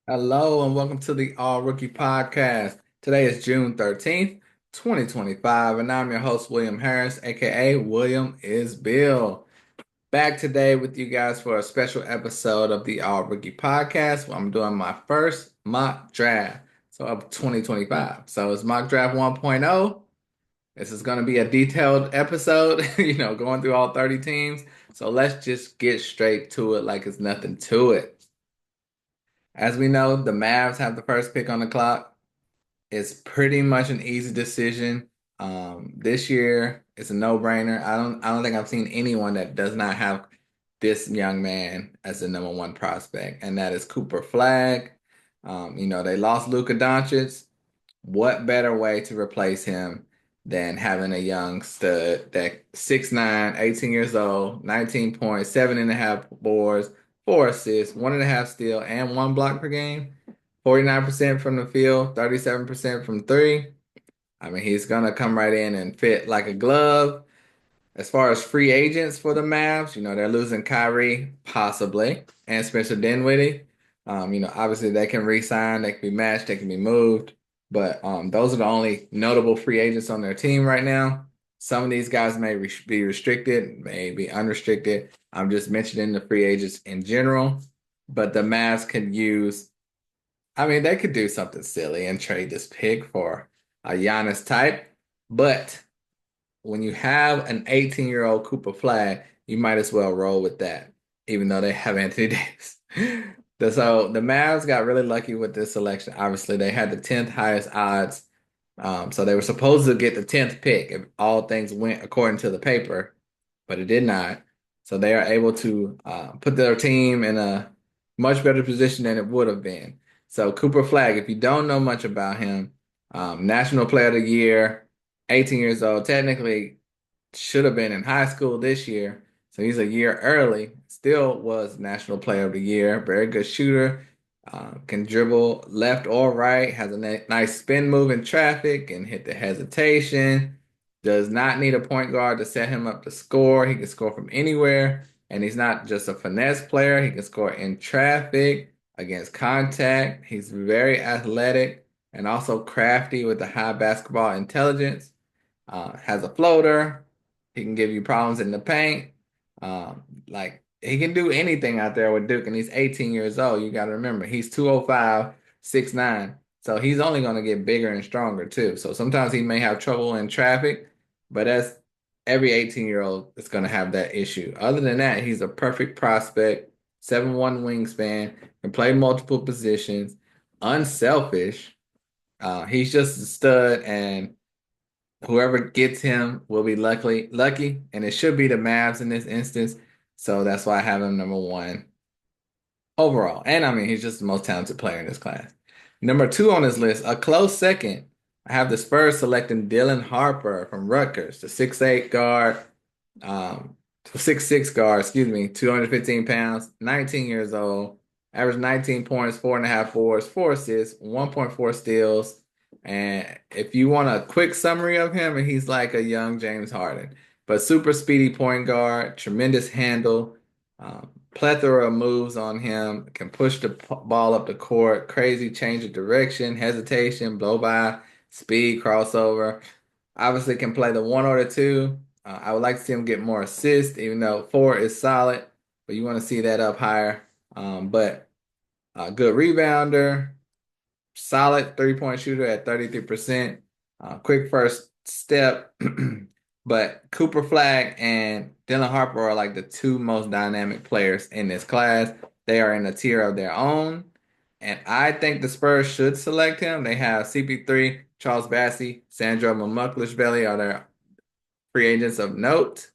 Hello and welcome to the All Rookie Podcast. Today is June 13th, 2025, and I'm your host, William Harris, aka William is Bill. Back today with you guys for a special episode of the All Rookie Podcast where I'm doing my first mock draft. So of 2025. So it's mock draft 1.0. This is going to be a detailed episode, going through all 30 teams. So let's just get straight to it like it's nothing to it. As we know, the Mavs have the first pick on the clock. It's pretty much an easy decision. This year, it's a no-brainer. I don't think I've seen anyone that does not have this young man as the number one prospect, and that is Cooper Flag. They lost Luka Doncic. What better way to replace him than having a young stud that 6'9", 18 years old, 19 points, 7.5 boards, 4 assists, 1.5 steal, and 1 block per game, 49% from the field, 37% from three. I mean, he's gonna come right in and fit like a glove. As far as free agents for the Mavs, they're losing Kyrie, possibly, and Spencer Dinwiddie. Obviously they can re-sign, they can be matched, they can be moved, but those are the only notable free agents on their team right now. Some of these guys may be restricted, may be unrestricted. I'm just mentioning the free agents in general, but the Mavs could use, I mean, they could do something silly and trade this pick for a Giannis type, but when you have an 18-year-old Cooper Flag, you might as well roll with that, even though they have Anthony Davis. So the Mavs got really lucky with this selection. Obviously, they had the 10th highest odds. So they were supposed to get the 10th pick if all things went according to the paper, but it did not. So they are able to put their team in a much better position than it would have been. So Cooper Flag, if you don't know much about him, National Player of the Year, 18 years old, technically should have been in high school this year. So he's a year early. Still was National Player of the Year. Very good shooter. Can dribble left or right. Has a nice spin move in traffic and hit the hesitation. Does not need a point guard to set him up to score. He can score from anywhere. And he's not just a finesse player. He can score in traffic, against contact. He's very athletic and also crafty with a high basketball intelligence. Has a floater. He can give you problems in the paint. Like he can do anything out there with Duke, and he's 18 years old. You got to remember, he's 205, 6'9". So he's only going to get bigger and stronger too. So sometimes he may have trouble in traffic, but that's every 18-year-old is going to have that issue. Other than that, he's a perfect prospect, 7'1" wingspan, can play multiple positions, unselfish. He's just a stud, and whoever gets him will be lucky, and it should be the Mavs in this instance. So that's why I have him number one overall. And I mean, he's just the most talented player in this class. Number two on this list, a close second. I have the Spurs selecting Dylan Harper from Rutgers, the 6'8" guard, 6'6" guard, excuse me, 215 pounds, 19 years old, averaged 19 points, 4.5 boards, 4 assists, 1.4 steals. And if you want a quick summary of him, he's like a young James Harden, but super speedy point guard, tremendous handle, plethora of moves on him, can push the ball up the court, crazy change of direction, hesitation, blow by, speed, crossover. Obviously can play the one or the two. I would like to see him get more assists, even though four is solid, but you want to see that up higher. But good rebounder, solid three-point shooter at 33%. Quick first step. But Cooper Flag and Dylan Harper are like the two most dynamic players in this class. They are in a tier of their own. And I think the Spurs should select him. They have CP3, Charles Bassey, Sandro Mamukelashvili are their free agents of note.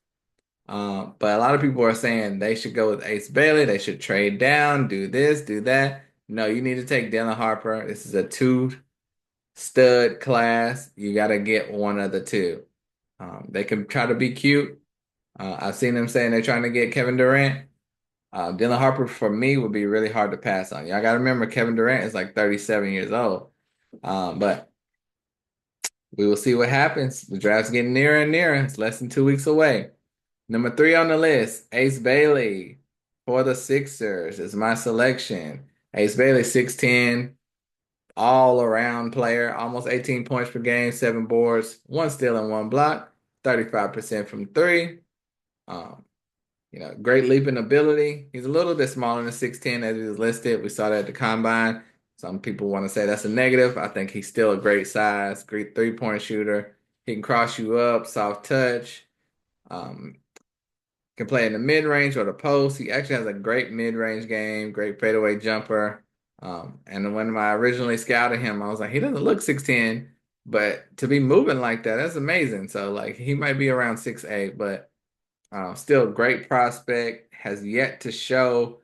But a lot of people are saying they should go with Ace Bailey. They should trade down, do this, do that. No, you need to take Dylan Harper. This is a two stud class. You got to get one of the two. They can try to be cute. I've seen them saying they're trying to get Kevin Durant. Dylan Harper for me would be really hard to pass on. Y'all got to remember Kevin Durant is like 37 years old. But we will see what happens. The draft's getting nearer and nearer. It's less than 2 weeks away. Number three on the list, Ace Bailey for the Sixers is my selection. Ace Bailey, 6'10", all-around player, almost 18 points per game, 7 boards, 1 steal and 1 block, 35% from three. Um, great leaping ability. He's a little bit smaller than 6'10" as he's listed. We saw that at the combine. Some people want to say that's a negative. I think he's still a great size, great three-point shooter. He can cross you up, soft touch. Um, can play in the mid-range or the post. He actually has a great mid-range game, great fadeaway jumper. And when I originally scouted him, I was like, he doesn't look 6'10", but to be moving like that, that's amazing. So like he might be around 6'8", but still great prospect, has yet to show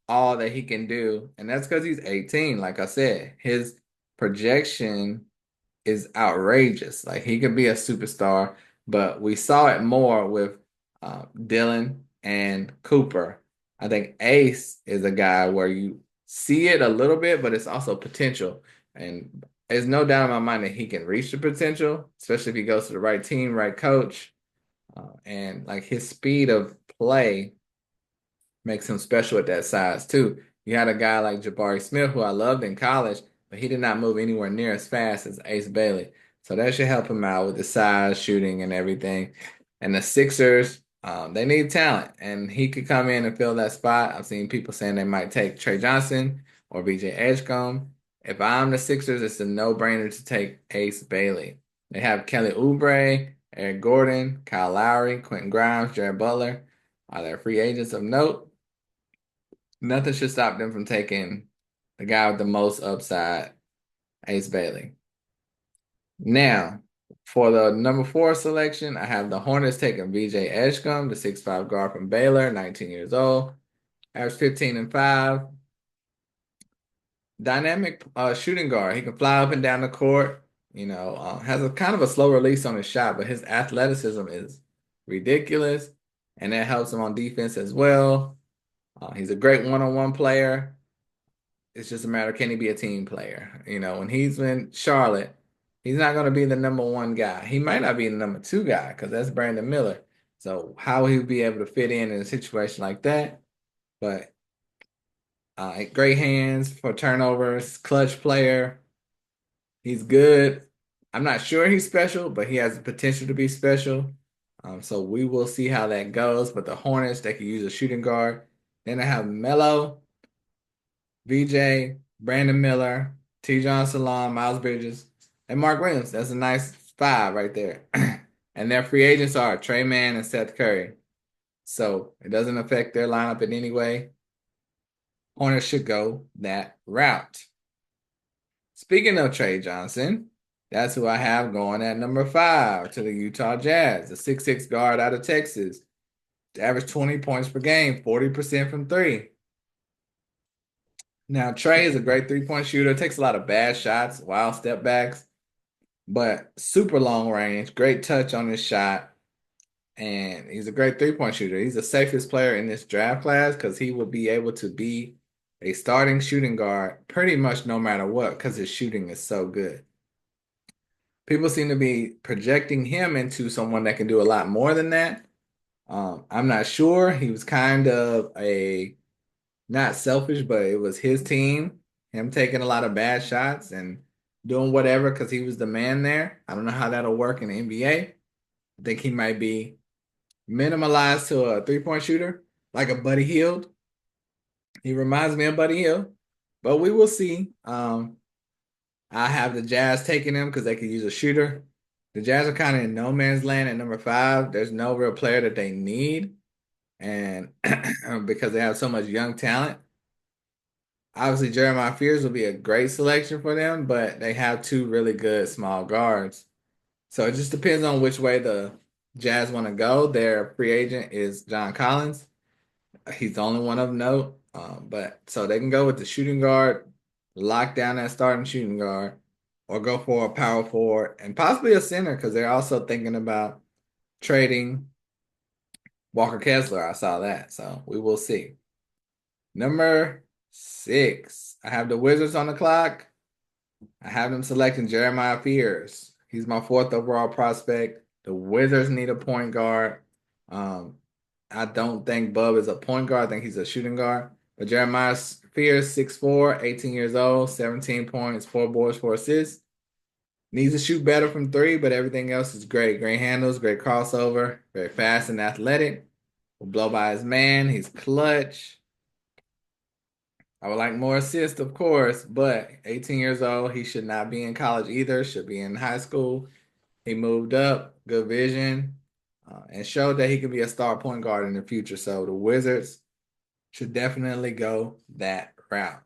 all that he can do. And that's because he's 18. Like I said, his projection is outrageous. Like he could be a superstar, but we saw it more with Dylan and Cooper. I think Ace is a guy where you see it a little bit, but it's also potential. And there's no doubt in my mind that he can reach the potential, especially if he goes to the right team, right coach. And like his speed of play makes him special at that size too. You had a guy like Jabari Smith, who I loved in college, but he did not move anywhere near as fast as Ace Bailey. So that should help him out with the size, shooting, and everything. And the Sixers, they need talent, and he could come in and fill that spot. I've seen people saying they might take Trey Johnson or VJ Edgecombe. If I'm the Sixers, it's a no-brainer to take Ace Bailey. They have Kelly Oubre, Eric Gordon, Kyle Lowry, Quentin Grimes, Jared Butler. Are there free agents of note? Nothing should stop them from taking the guy with the most upside, Ace Bailey. Now, for the number 4 selection, I have the Hornets taking VJ Edgecombe, the 6'5" guard from Baylor, 19 years old, average 15 and 5. Dynamic shooting guard. He can fly up and down the court. Has a kind of a slow release on his shot, but his athleticism is ridiculous, and that helps him on defense as well. He's a great one-on-one player. It's just a matter, can he be a team player? When he's in Charlotte, he's not going to be the number 1 guy. He might not be the number 2 guy because that's Brandon Miller. So how will he be able to fit in a situation like that? But great hands for turnovers, clutch player. He's good. I'm not sure he's special, but he has the potential to be special. So we will see how that goes. But the Hornets, they could use a shooting guard. Then they have Melo, VJ, Brandon Miller, T. John Salon, Miles Bridges, and Mark Williams. That's a nice 5 right there. And their free agents are Trey Mann and Seth Curry. So it doesn't affect their lineup in any way. Hornets should go that route. Speaking of Trey Johnson, that's who I have going at number 5 to the Utah Jazz, the 6'6" guard out of Texas. Average 20 points per game, 40% from 3. Now, Trey is a great three-point shooter, takes a lot of bad shots, wild step backs, but super long range, great touch on his shot, and he's a great three-point shooter. He's the safest player in this draft class because he will be able to be a starting shooting guard pretty much no matter what because his shooting is so good. People seem to be projecting him into someone that can do a lot more than that. I'm not sure. He was kind of not selfish, but it was his team, him taking a lot of bad shots and doing whatever because he was the man there. I don't know how that'll work in the NBA. I think he might be minimalized to a three-point shooter, like a Buddy Hield. He reminds me of Buddy Hield, but we will see. I have the Jazz taking him because they could use a shooter. The Jazz are kind of in no man's land at number 5. There's no real player that they need, and because they have so much young talent. Obviously, Jeremiah Fears will be a great selection for them, but they have 2 really good small guards. So it just depends on which way the Jazz want to go. Their free agent is John Collins. He's the only one of note. But so they can go with the shooting guard, lock down that starting shooting guard, or go for a power forward and possibly a center because they're also thinking about trading Walker Kessler. I saw that. So we will see. Number 6, I have the Wizards on the clock. I have them selecting Jeremiah Fears. He's my 4th overall prospect. The Wizards need a point guard. I don't think Bub is a point guard. I think he's a shooting guard. But Jeremiah Pierce, 6'4", 18 years old, 17 points, 4 boards, 4 assists. Needs to shoot better from three, but everything else is great. Great handles, great crossover, very fast and athletic. Will blow by his man. He's clutch. I would like more assists, of course, but 18 years old, he should not be in college either. Should be in high school. He moved up, good vision, and showed that he could be a star point guard in the future. So the Wizards should definitely go that route.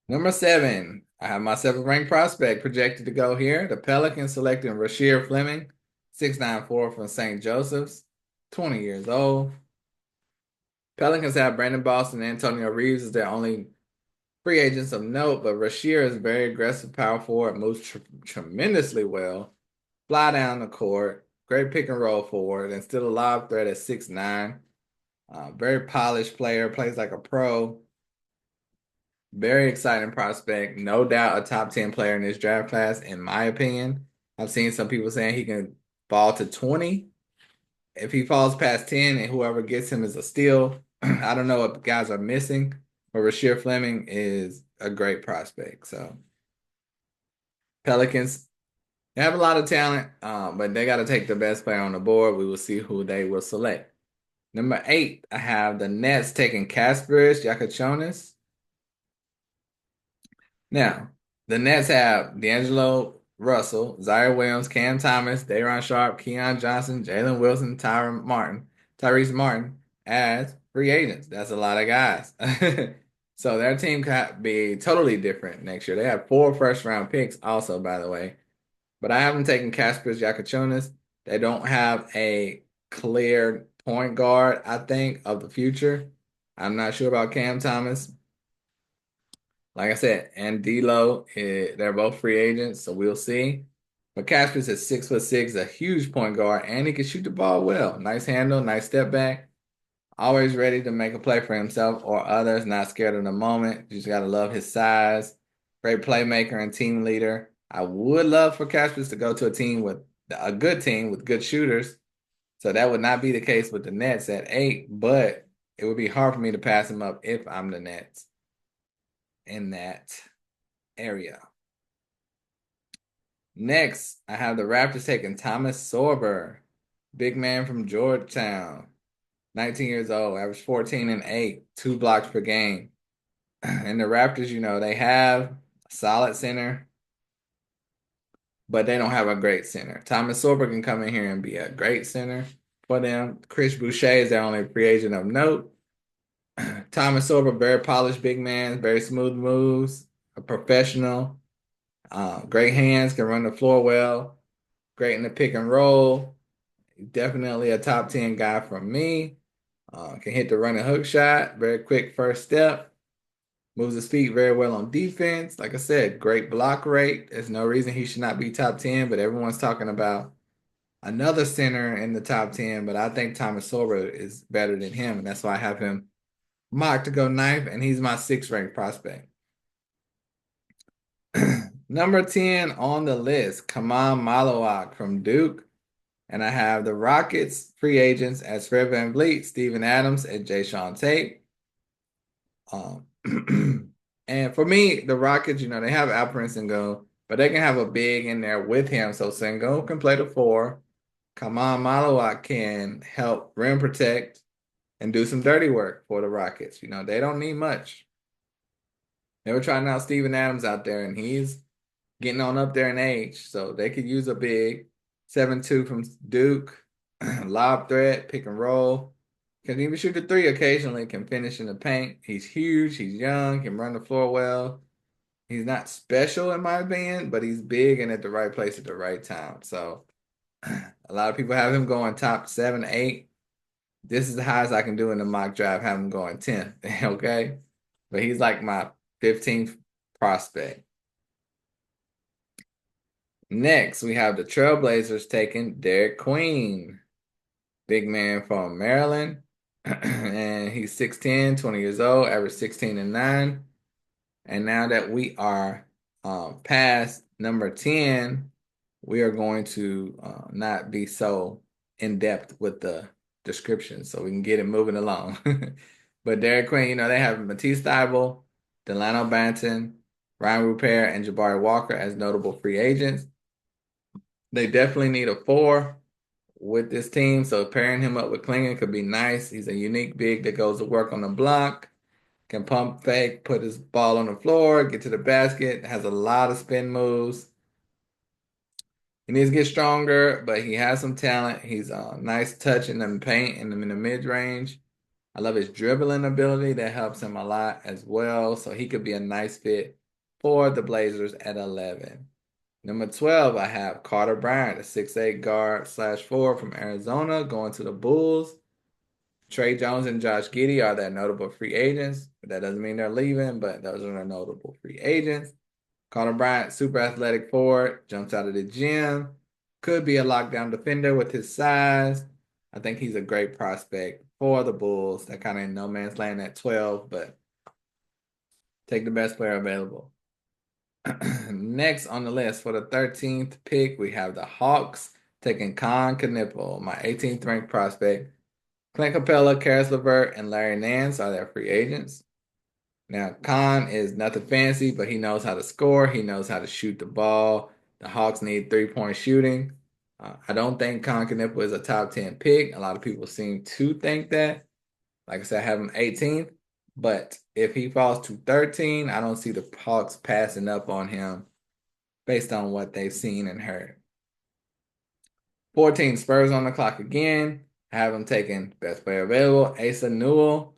Number 7, I have my 7th-ranked prospect projected to go here. The Pelicans selecting Rasheer Fleming, 6'9" from St. Joseph's, 20 years old. Pelicans have Brandon Boston and Antonio Reeves as their only free agents of note, but Rasheer is very aggressive power forward, moves tremendously well, fly down the court, great pick and roll forward, and still a lob threat at 6'9". Very polished player, plays like a pro. Very exciting prospect. No doubt a top 10 player in this draft class, in my opinion. I've seen some people saying he can fall to 20. If he falls past 10 and whoever gets him is a steal, I don't know what guys are missing, but Rasheer Fleming is a great prospect. So Pelicans, they have a lot of talent, but they got to take the best player on the board. We will see who they will select. Number 8, I have the Nets taking Kasparis Giacochonis. Now, the Nets have D'Angelo Russell, Zaire Williams, Cam Thomas, Day'Ron Sharpe, Keon Johnson, Jalen Wilson, Tyrese Martin as free agents. That's a lot of guys. So their team could be totally different next year. They have 4 first-round picks also, by the way. But I haven't taken Kasparis Giacochonis. They don't have a clear point guard, I think, of the future. I'm not sure about Cam Thomas. Like I said, and D'Lo, they're both free agents, so we'll see. But Kasparis is 6'6", a huge point guard, and he can shoot the ball well. Nice handle, nice step back. Always ready to make a play for himself or others, not scared of the moment. You just got to love his size. Great playmaker and team leader. I would love for Kasparis to go to a good team with good shooters. So that would not be the case with the Nets at 8, but it would be hard for me to pass him up if I'm the Nets in that area. Next, I have the Raptors taking Thomas Sorber, big man from Georgetown, 19 years old, average 14 and 8, 2 blocks per game. And the Raptors, they have a solid center, but they don't have a great center. Thomas Sorber can come in here and be a great center for them. Chris Boucher is their only free agent of note. Thomas Sorber, very polished big man, very smooth moves, a professional, great hands, can run the floor well, great in the pick and roll. Definitely a top 10 guy from me. Can hit the running hook shot, very quick first step. Moves his feet very well on defense. Like I said, great block rate. There's no reason he should not be top 10, but everyone's talking about another center in the top 10, but I think Thomas Sorber is better than him, and that's why I have him mocked to go 9th, and he's my 6th-ranked prospect. Number 10 on the list, Kaman Malawak from Duke. And I have the Rockets free agents as Fred VanVleet, Steven Adams, and Jae'Sean Tate. And for me, the Rockets, they have Alperen Sengun, but they can have a big in there with him. So Sengun can play the 4. Kaman Malawak can help rim protect and do some dirty work for the Rockets. They don't need much. They were trying out Steven Adams out there, and he's getting on up there in age. So they could use a big 7'2" from Duke, lob threat, pick and roll. Can even shoot the 3 occasionally, can finish in the paint. He's huge, he's young, can run the floor well. He's not special in my opinion, but he's big and at the right place at the right time. So a lot of people have him going top 7, 8. This is the highest I can do in the mock draft, have him going 10th, okay? But he's like my 15th prospect. Next, we have the Trailblazers taking Derek Queen, big man from Maryland. And he's 6'10", 20 years old, average 16 and 9. And now that we are past number 10, we are going to not be so in depth with the descriptions so we can get it moving along. But Dairy Queen, they have Matisse Thybulle, Delano Banton, Ryan Rupert, and Jabari Walker as notable free agents. They definitely need a four with this team, so pairing him up with Klingon could be nice. He's a unique big that goes to work on the block, can pump fake, put his ball on the floor, get to the basket, has a lot of spin moves. He needs to get stronger, but he has some talent. He's a nice touch in the paint and in the mid-range. I love his dribbling ability. That helps him a lot as well. So he could be a nice fit for the Blazers at 11. Number 12, I have Carter Bryant, a 6'8 guard/4 from Arizona, going to the Bulls. Trey Jones and Josh Giddey are their notable free agents. That doesn't mean they're leaving, but those are their notable free agents. Carter Bryant, super athletic forward, jumps out of the gym, could be a lockdown defender with his size. I think he's a great prospect for the Bulls. They're kind of in no man's land at 12, but take the best player available. Next on the list for the 13th pick, we have the Hawks taking Kon Knueppel, my 18th ranked prospect. Clint Capella, Caris LeVert, and Larry Nance are their free agents. Now, Kon is nothing fancy, but he knows how to score. He knows how to shoot the ball. The Hawks need three-point shooting. I don't think Kon Knueppel is a top 10 pick. A lot of people seem to think that. Like I said, I have him 18th. But if he falls to 13, I don't see the Hawks passing up on him based on what they've seen and heard. 14, Spurs on the clock again. I have him taking best player available, Asa Newell.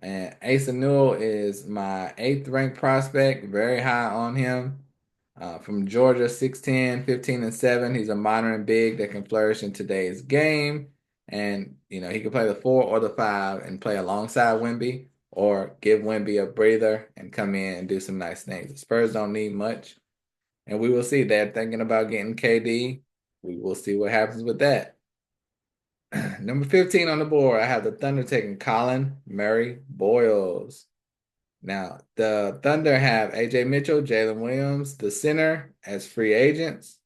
And Asa Newell is my 8th ranked prospect, very high on him. From Georgia, 6'10", 15 and 7. He's a modern big that can flourish in today's game. And, he can play the 4 or the 5 and play alongside Wemby or give Wemby a breather and come in and do some nice things. The Spurs don't need much. And we will see. They're thinking about getting KD. We will see what happens with that. Number 15 on the board, I have the Thunder taking Colin Murray Boyles. Now, the Thunder have AJ Mitchell, Jalen Williams, the center as free agents.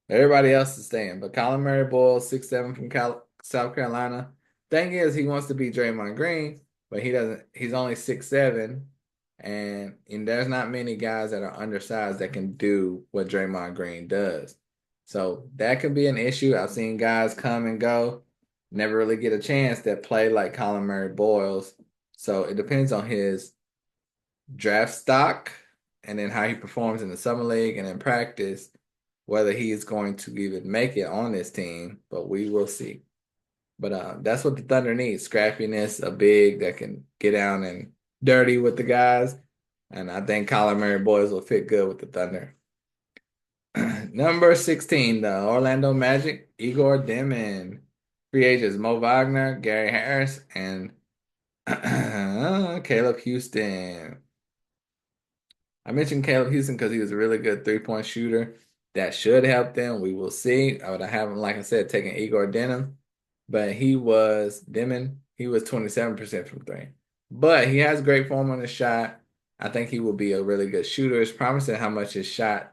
Everybody else is staying, but Colin Murray Boyles, 6'7" from South Carolina. Thing is, he wants to be Draymond Green, but he doesn't. He's only 6'7", and there's not many guys that are undersized that can do what Draymond Green does. So that could be an issue. I've seen guys come and go, never really get a chance that play like Colin Murray Boyles. So it depends on his draft stock and then how he performs in the summer league and in practice, whether he is going to even make it on this team, but we will see. But that's what the Thunder needs, scrappiness, a big that can get down and dirty with the guys. And I think Colin Murray Boyles will fit good with the Thunder. Number 16, the Orlando Magic, Igor Dimin. Free agents, Mo Wagner, Gary Harris, and Caleb Houston. I mentioned Caleb Houston because he was a really good three-point shooter. That should help them. We will see. I would have him, like I said, taking Igor Dimin, but he was 27% from three. But he has great form on his shot. I think he will be a really good shooter. It's promising how much his shot,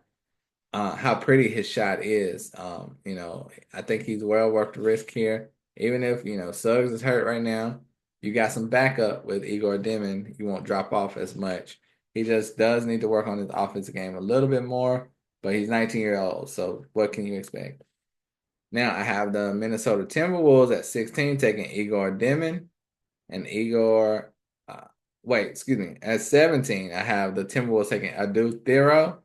how pretty his shot is. I think he's well worth the risk here. Even if, Suggs is hurt right now, you got some backup with Igor Dimin. You won't drop off as much. He just does need to work on his offensive game a little bit more, but he's 19-year-old, so what can you expect? Now I have the Minnesota Timberwolves at 16 taking Igor Dimin and at 17, I have the Timberwolves taking Adou Thiero,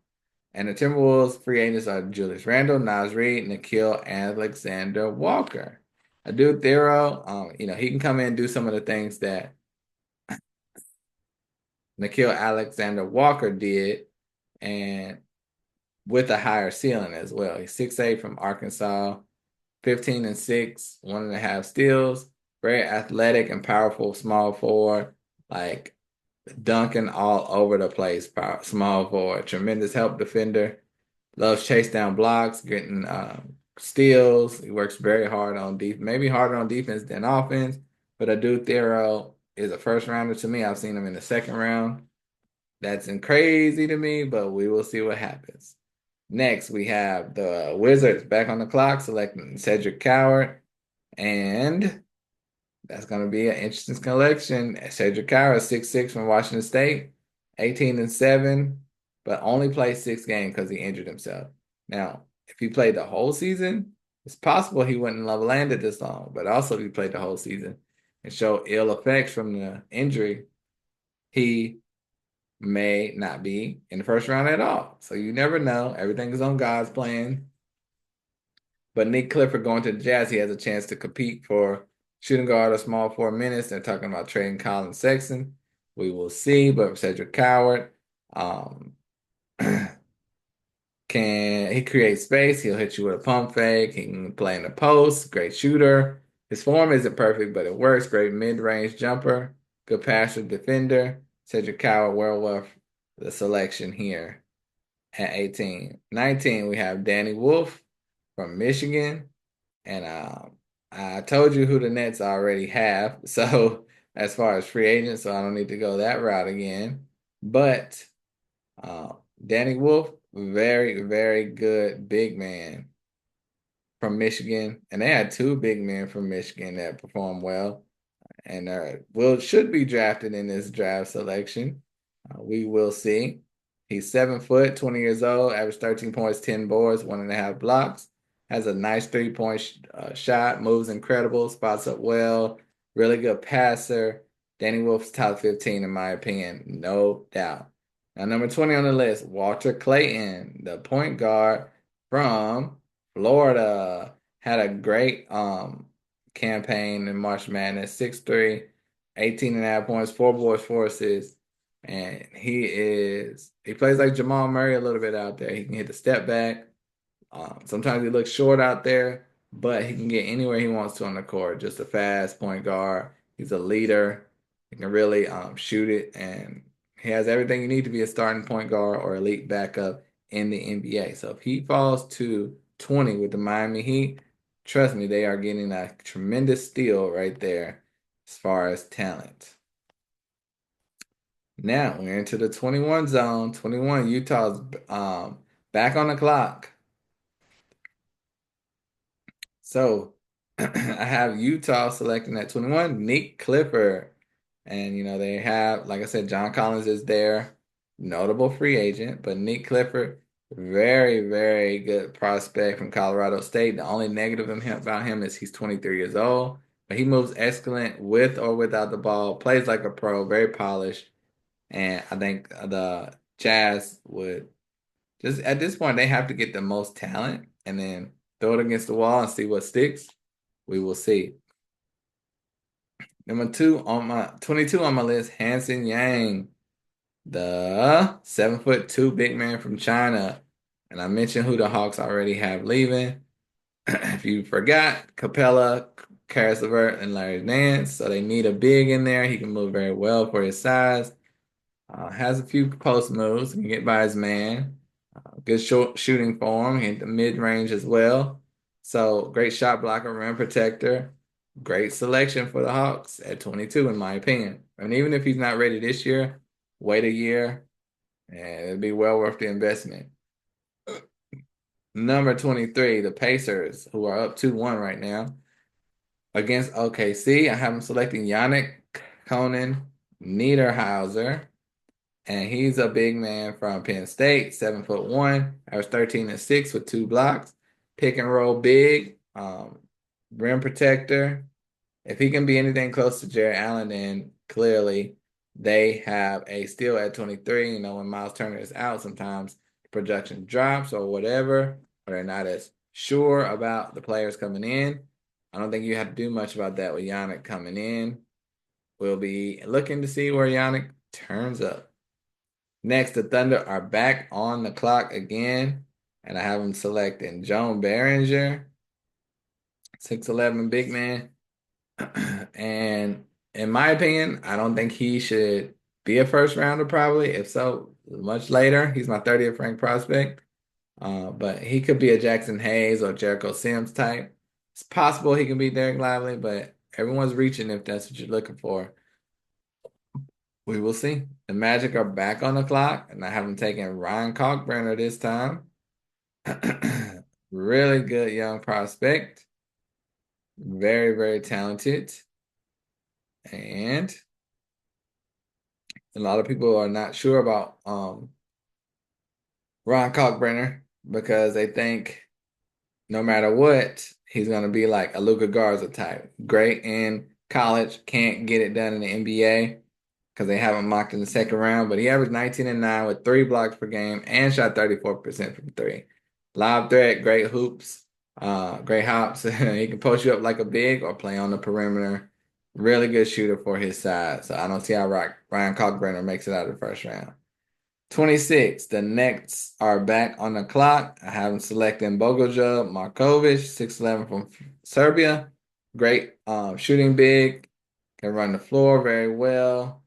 and the Timberwolves free agents are Julius Randle, Naz Reid, Nickeil Alexander Walker. Adou Thiero, he can come in and do some of the things that Nickeil Alexander Walker did, and with a higher ceiling as well. He's 6'8" from Arkansas, 15 and 6, 1.5 steals, very athletic and powerful small forward, like dunking all over the place, small forward, tremendous help defender, loves chase down blocks, getting steals. He works very hard on defense, maybe harder on defense than offense, but Adou Thiero is a first rounder to me. I've seen him in the second round. That's crazy to me, but we will see what happens. Next, we have the Wizards back on the clock, selecting Cedric Coward. And that's going to be an interesting collection. Cedric Kira, 6'6" from Washington State, 18-7, but only played 6 games because he injured himself. Now, if he played the whole season, it's possible he wouldn't have landed this long, but also if he played the whole season and showed ill effects from the injury, he may not be in the first round at all. So you never know. Everything is on God's plan. But Nick Clifford going to the Jazz, he has a chance to compete for shooting guard or small 4 minutes. They're talking about trading Colin Sexton. We will see. But Cedric Coward can he create space? He'll hit you with a pump fake. He can play in the post. Great shooter. His form isn't perfect, but it works. Great mid-range jumper. Good passer, defender. Cedric Coward, well, the selection here at 18. 19, we have Danny Wolf from Michigan. And I told you who the Nets already have. So as far as free agents, so I don't need to go that route again. But Danny Wolf, very, very good big man from Michigan. And they had 2 big men from Michigan that performed well and should be drafted in this draft selection. We will see. He's 7 foot, 20 years old, averaged 13 points, 10 boards, 1.5 blocks. Has a nice 3-point shot, moves incredible, spots up well, really good passer. Danny Wolf's top 15 in my opinion, no doubt. Now, number 20 on the list, Walter Clayton, the point guard from Florida. Had a great campaign in March Madness, 6'3", 18.5 points, 4 boards, 4 assists. And he plays like Jamal Murray a little bit out there. He can hit the step back. Sometimes he looks short out there, but he can get anywhere he wants to on the court. Just a fast point guard. He's a leader. He can really shoot it, and he has everything you need to be a starting point guard or elite backup in the NBA. So if he falls to 20 with the Miami Heat, trust me, they are getting a tremendous steal right there as far as talent. Now we're into the 21 zone. 21, Utah's back on the clock. So I have Utah selecting at 21, Nick Clifford. And, they have, like I said, John Collins is their notable free agent, but Nick Clifford, very, very good prospect from Colorado State. The only negative about him is he's 23 years old, but he moves excellent with or without the ball, plays like a pro, very polished. And I think the Jazz would just at this point, they have to get the most talent and then throw it against the wall and see what sticks. We will see. Number 22 on my list, Hansen Yang, the 7'2" big man from China. And I mentioned who the Hawks already have leaving. If you forgot, Capella, Caris LeVert, and Larry Nance. So they need a big in there. He can move very well for his size. Has a few post moves, can get by his man. Good shooting form, hit the mid-range as well. So great shot blocker, rim protector. Great selection for the Hawks at 22, in my opinion. And even if he's not ready this year, wait a year, and it'll be well worth the investment. Number 23, the Pacers, who are up 2-1 right now. Against OKC, I have them selecting Yannick Conan Niederhauser. And he's a big man from Penn State, 7'1", average 13-6 with 2 blocks. Pick and roll big, rim protector. If he can be anything close to Jarrett Allen, then clearly they have a steal at 23. When Miles Turner is out, sometimes production drops or whatever, or they're not as sure about the players coming in. I don't think you have to do much about that with Yannick coming in. We'll be looking to see where Yannick turns up. Next, the Thunder are back on the clock again, and I have them selecting Joan Behringer, 6'11" big man. And in my opinion, I don't think he should be a first rounder probably. If so, much later. He's my 30th ranked prospect. But he could be a Jackson Hayes or Jericho Sims type. It's possible he can be Derek Lively, but everyone's reaching if that's what you're looking for. We will see. The Magic are back on the clock, and I haven't taken Ryan Kalkbrenner this time. Really good young prospect. Very, very talented. And a lot of people are not sure about Ron Kalkbrenner because they think no matter what, he's going to be like a Luka Garza type. Great in college, can't get it done in the NBA because they haven't mocked in the second round, but he averaged 19 and 9 with 3 blocks per game and shot 34% from three. Lob threat, great hoops, great hops. He can post you up like a big or play on the perimeter. Really good shooter for his size. So I don't see how Ryan Kalkbrenner makes it out of the first round. 26, the Nets are back on the clock. I have them selecting Bogoja Markovic, 6'11 from Serbia. Great shooting big, can run the floor very well.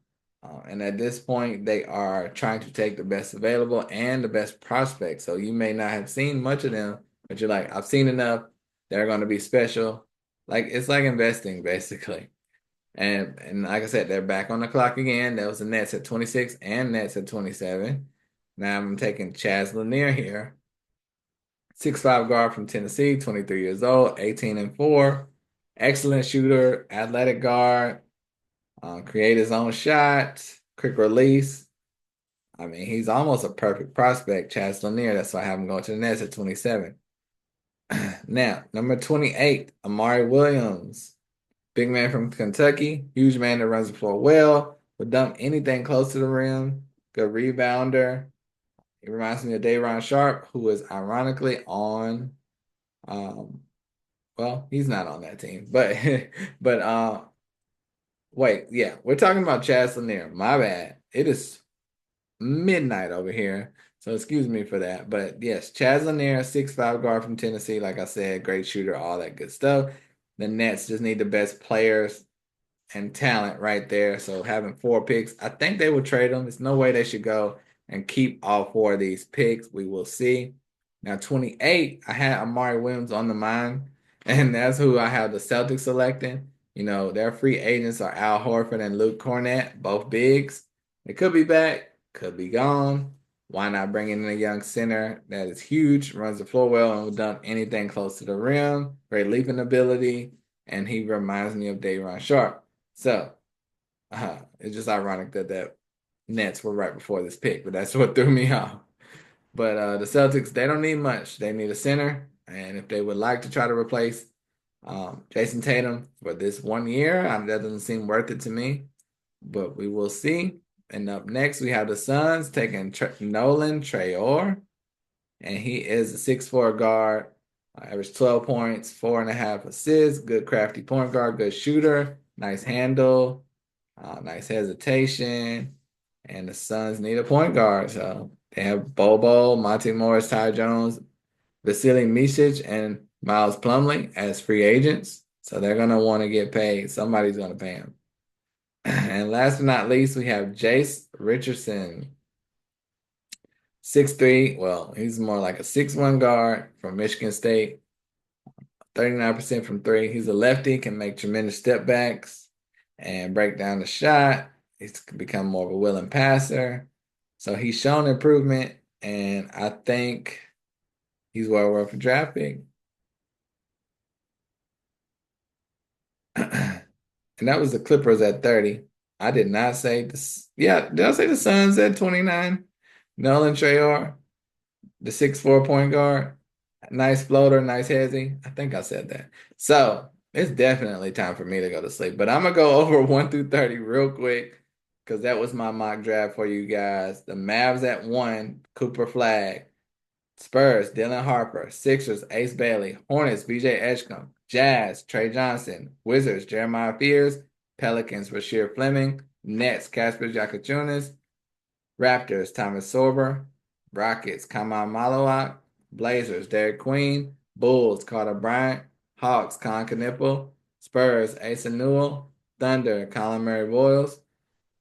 And at this point, they are trying to take the best available and the best prospect. So you may not have seen much of them, but you're like, I've seen enough. They're going to be special. Like it's like investing, basically. And like I said, they're back on the clock again. That was the Nets at 26 and Nets at 27. Now I'm taking Chaz Lanier here. 6'5" guard from Tennessee, 23 years old, 18 and 4. Excellent shooter, athletic guard, create his own shot, quick release. I mean, he's almost a perfect prospect, Chaz Lanier. That's why I have him going to the Nets at 27. Now, number 28, Amari Williams. Big man from Kentucky, huge man that runs the floor well, would dunk anything close to the rim, good rebounder. He reminds me of Day'Ron Sharpe, who is ironically on, um, well, he's not on that team, but but wait, yeah, we're talking about Chaz Lanier. My bad. It is midnight over here, so excuse me for that. But yes, Chaz Lanier, 6'5" guard from Tennessee, like I said, great shooter, all that good stuff. The Nets just need the best players and talent right there. So having 4 picks, I think they will trade them. There's no way they should go and keep all 4 of these picks. We will see. Now, 28, I had Amari Williams on the mind, and that's who I have the Celtics selecting. You know, their free agents are Al Horford and Luke Cornett, both bigs. They could be back, could be gone. Why not bring in a young center that is huge, runs the floor well, and will dunk anything close to the rim? Great leaping ability, and he reminds me of Day'Ron Sharpe. So it's just ironic that the Nets were right before this pick, but that's what threw me off. But the Celtics, they don't need much. They need a center, and if they would like to try to replace Jason Tatum for this 1 year, that doesn't seem worth it to me. But we will see. And up next, we have the Suns taking Nolan Traore, and he is a 6'4" guard. Average 12 points, 4.5 assists, good crafty point guard, good shooter, nice handle, nice hesitation. And the Suns need a point guard. So they have Bobo, Monte Morris, Ty Jones, Vasily Micic, and Miles Plumlee as free agents. So they're going to want to get paid. Somebody's going to pay them. And last but not least, we have Jace Richardson. 6'3", well, he's more like a 6'1" guard from Michigan State. 39% from three. He's a lefty, can make tremendous step backs and break down the shot. He's become more of a willing passer. So he's shown improvement, and I think he's well worth a draft pick. And that was the Clippers at 30. I did not say this. Yeah, did I say the Suns at 29? Nolan Traore, the 6'4" point guard. Nice floater, nice hezzy. I think I said that. So it's definitely time for me to go to sleep. But I'm gonna go over 1 through 30 real quick because that was my mock draft for you guys. The Mavs at 1, Cooper Flag. Spurs, Dylan Harper. Sixers, Ace Bailey. Hornets, BJ Edgecombe. Jazz, Trey Johnson. Wizards, Jeremiah Fears. Pelicans, Rasheer Fleming. Nets, Casper Jakachunas. Raptors, Thomas Sorber. Rockets, Kamal Malawak. Blazers, Derek Queen. Bulls, Carter Bryant. Hawks, Con Knipple. Spurs, Asa Newell. Thunder, Colin Murray Boyles.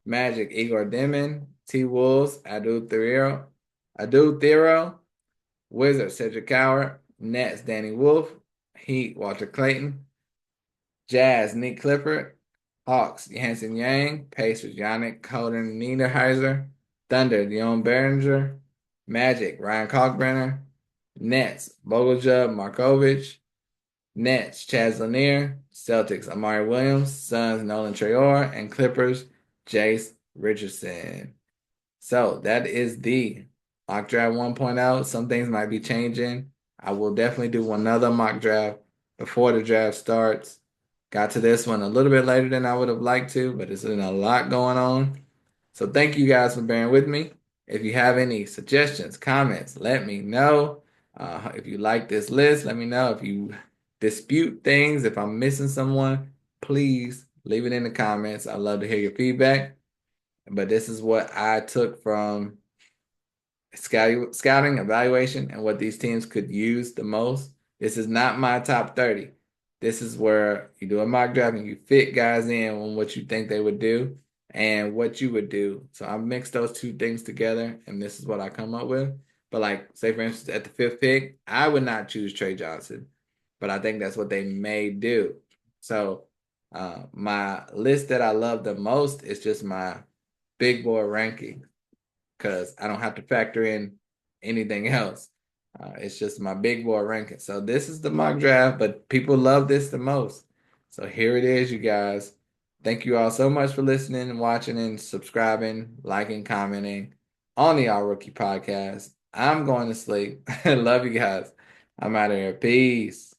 Magic, Igor Demon. T-Wolves, Adu Thero. Wizards, Cedric Coward. Nets, Danny Wolf. Heat, Walter Clayton. Jazz, Nick Clifford. Hawks, Hanson Yang. Pacers, Yannick Holden Niederheiser. Thunder, Dion Behringer. Magic, Ryan Kalkbrenner. Nets, Bogoja Markovic. Nets, Chaz Lanier. Celtics, Amari Williams. Suns, Nolan Traore. And Clippers, Jace Richardson. So that is the mock draft 1.0. Some things might be changing. I will definitely do another mock draft before the draft starts. Got to this one a little bit later than I would have liked to, but it's been a lot going on. So thank you guys for bearing with me. If you have any suggestions, comments, let me know. If you like this list, let me know. If you dispute things, if I'm missing someone, please leave it in the comments. I'd love to hear your feedback. But this is what I took from scouting, evaluation, and what these teams could use the most. This is not my top 30. This is where you do a mock draft and you fit guys in on what you think they would do and what you would do. So I mixed those two things together, and this is what I come up with. But like, say for instance, at the fifth pick, I would not choose Trey Johnson, but I think that's what they may do. So my list that I love the most is just my big board ranking because I don't have to factor in anything else. It's just my big board ranking. So this is the mock draft, but people love this the most. So here it is, you guys. Thank you all so much for listening and watching and subscribing, liking, commenting on the All Rookie Podcast. I'm going to sleep. Love you guys. I'm out of here. Peace.